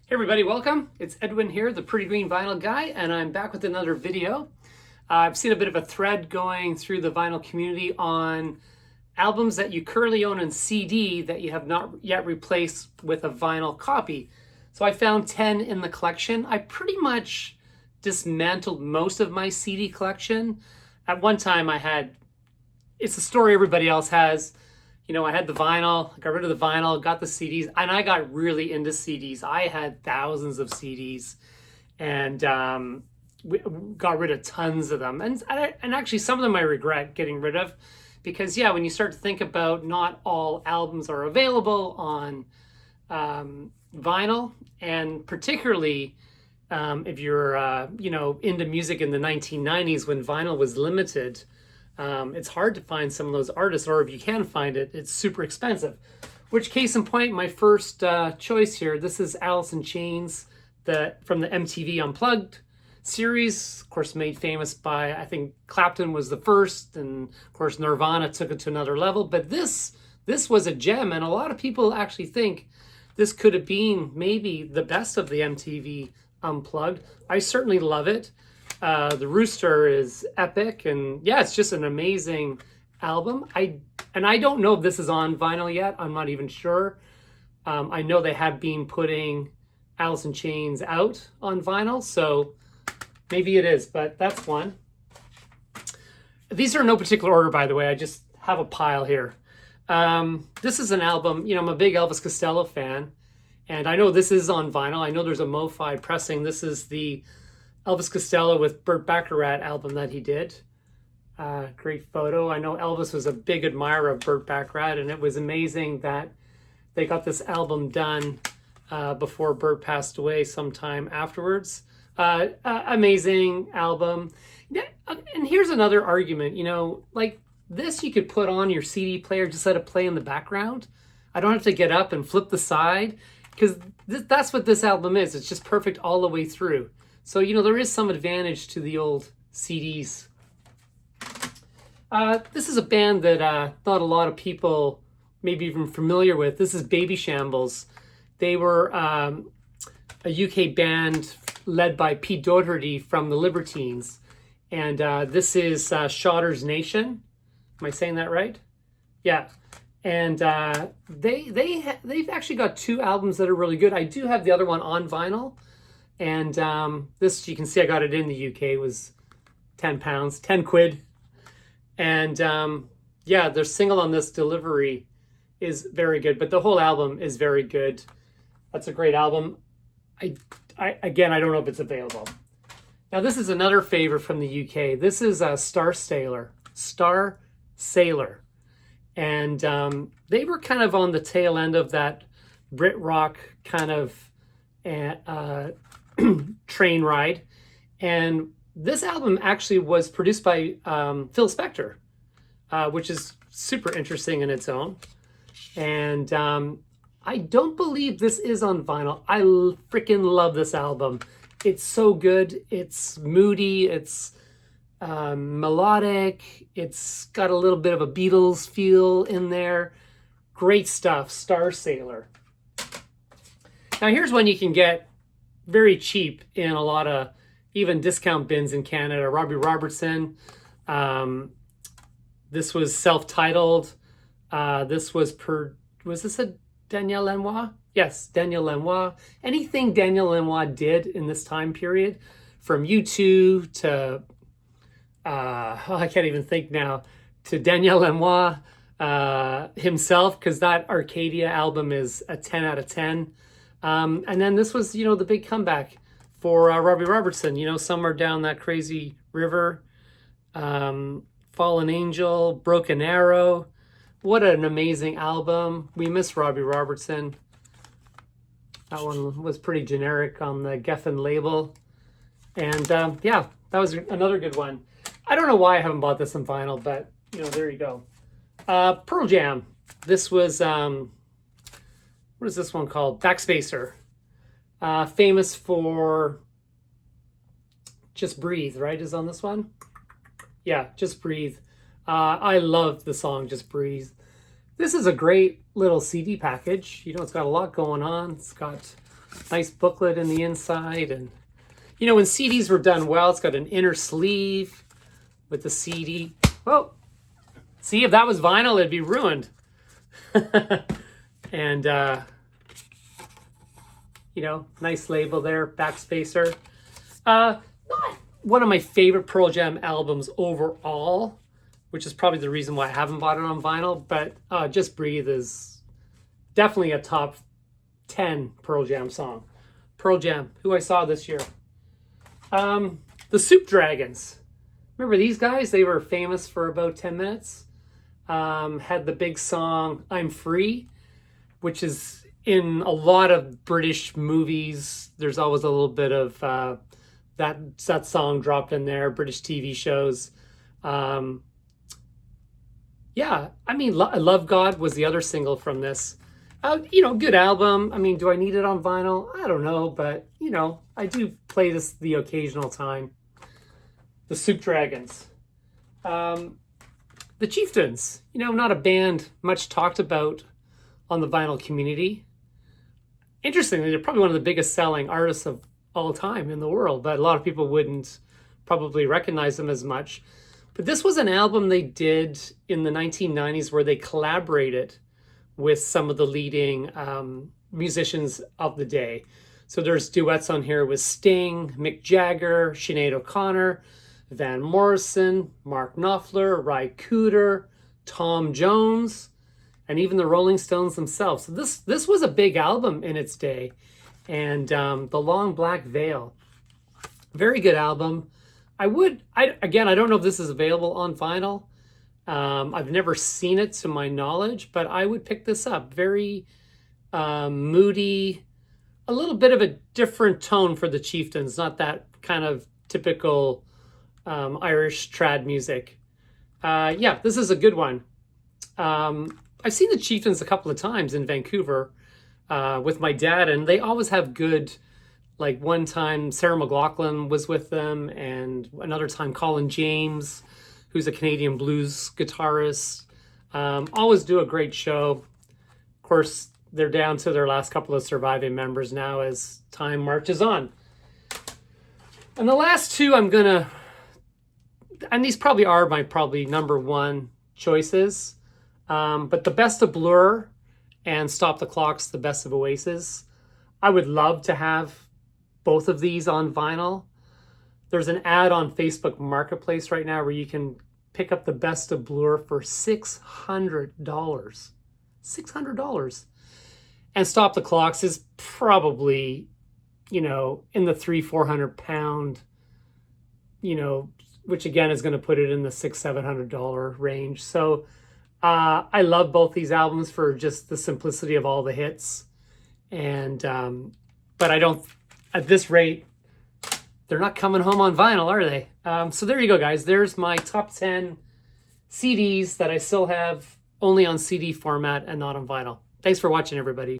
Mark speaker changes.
Speaker 1: Hey everybody, welcome. It's Edwin here, the Pretty Green Vinyl Guy, and I'm back with another video. I've seen a bit of a thread going through the vinyl community on albums that you currently own in CD that you have not yet replaced with a vinyl copy. So I found 10 in the collection. I pretty much dismantled most of my CD collection. At one time it's a story everybody else has. I had the vinyl, I got rid of the vinyl, got the CDs, and I got really into CDs. I had thousands of CDs and got rid of tons of them. And actually, some of them I regret getting rid of because, when you start to think about not all albums are available on vinyl, and particularly if you're, into music in the 1990s when vinyl was limited. It's hard to find some of those artists, or if you can find it, it's super expensive. Which, case in point, my first choice here, this is Alice in Chains from the MTV Unplugged series, of course made famous by, I think Clapton was the first, and of course Nirvana took it to another level. But this was a gem, and a lot of people actually think this could have been maybe the best of the MTV Unplugged. I certainly love it. The Rooster is epic, and it's just an amazing album. I don't know if this is on vinyl yet. I'm not even sure. I know they have been putting Alice in Chains out on vinyl, so maybe it is, but that's one. These are in no particular order, by the way. I just have a pile here. This is an album, I'm a big Elvis Costello fan, and I know this is on vinyl. I know there's a MoFi pressing. This is the Elvis Costello with Burt Bacharach album that he did. Great photo. I know Elvis was a big admirer of Burt Bacharach, and it was amazing that they got this album done before Burt passed away sometime afterwards. Amazing album. And here's another argument, like this you could put on your CD player, just let it play in the background. I don't have to get up and flip the side, because that's what this album is. It's just perfect all the way through. So, there is some advantage to the old CDs. This is a band that not a lot of people maybe even familiar with. This is Babyshambles. They were a UK band led by Pete Doherty from the Libertines. And this is Shotter's Nation. Am I saying that right? Yeah. And they've actually got two albums that are really good. I do have the other one on vinyl. And this, you can see I got it in the UK, it was £10, 10 quid. And their single on this, Delivery, is very good, but the whole album is very good. That's a great album. I don't know if it's available. Now this is another favorite from the UK. This is Star Sailor. And they were kind of on the tail end of that Brit rock kind of train ride, and this album actually was produced by Phil Spector, which is super interesting in its own. And I don't believe this is on vinyl. I freaking love this album. It's so good. It's moody. It's melodic. It's got a little bit of a Beatles feel in there. Great stuff. Star Sailor. Now here's one you can get very cheap in a lot of even discount bins in Canada. Robbie Robertson. This was self-titled. This was this a Daniel Lanois? Yes, Daniel Lanois. Anything Daniel Lanois did in this time period, from U2 to, I can't even think now, to Daniel Lanois himself, because that Arcadia album is a 10 out of 10. And then this was, the big comeback for Robbie Robertson, Somewhere Down That Crazy River, Fallen Angel, Broken Arrow. What an amazing album. We miss Robbie Robertson. That one was pretty generic on the Geffen label. And that was another good one. I don't know why I haven't bought this on vinyl, but, there you go. Pearl Jam. This was... what is this one called? Backspacer. Famous for Just Breathe, right? Is on this one? Yeah, Just Breathe. I love the song Just Breathe. This is a great little CD package. It's got a lot going on. It's got Nice booklet in the inside. And, you know, when CDs were done well, it's got an inner sleeve with the CD. Whoa. See, if that was vinyl, it'd be ruined. And, you know, nice label there, backspacer. Not one of my favorite Pearl Jam albums overall, which is probably the reason why I haven't bought it on vinyl, but Just Breathe is definitely a top 10 Pearl Jam song. Pearl Jam, who I saw this year. The Soup Dragons. Remember these guys? They were famous for about 10 minutes. Had the big song I'm Free, which is in a lot of British movies. There's always a little bit of that song dropped in there, British TV shows. Yeah, I mean, Love God was the other single from this. You know, good album. I mean, do I need it on vinyl? I don't know, but, you know, I do play this the occasional time. The Soup Dragons. The Chieftains, you know, not a band much talked about on the vinyl community. Interestingly, they're probably one of the biggest selling artists of all time in the world, but a lot of people wouldn't probably recognize them as much. But this was an album they did in the 1990s where they collaborated with some of the leading musicians of the day. So there's duets on here with Sting, Mick Jagger, Sinead O'Connor, Van Morrison, Mark Knopfler, Ry Cooder, Tom Jones, and even the Rolling Stones themselves. So this was a big album in its day. And The Long Black Veil, very good album. I don't know if this is available on vinyl. I've never seen it to my knowledge, but I would pick this up. Very moody, a little bit of a different tone for the Chieftains, not that kind of typical Irish trad music. Yeah, this is a good one. I've seen the Chieftains a couple of times in Vancouver with my dad, and they always have good, like one time Sarah McLachlan was with them, and another time Colin James, who's a Canadian blues guitarist. Always do a great show. Of course, they're down to their last couple of surviving members now as time marches on. And the last two and these probably are my number one choices, but The Best of Blur and Stop the Clock's The Best of Oasis. I would love to have both of these on vinyl. There's an ad on Facebook Marketplace right now where you can pick up The Best of Blur for $600. $600. And Stop the Clocks is probably, you know, in the £300-400, you know, which again is going to put it in the $600-700 range. So I love both these albums for just the simplicity of all the hits. And, but I don't, at this rate, they're not coming home on vinyl, are they? So there you go, guys. There's my top 10 CDs that I still have only on CD format and not on vinyl. Thanks for watching, everybody.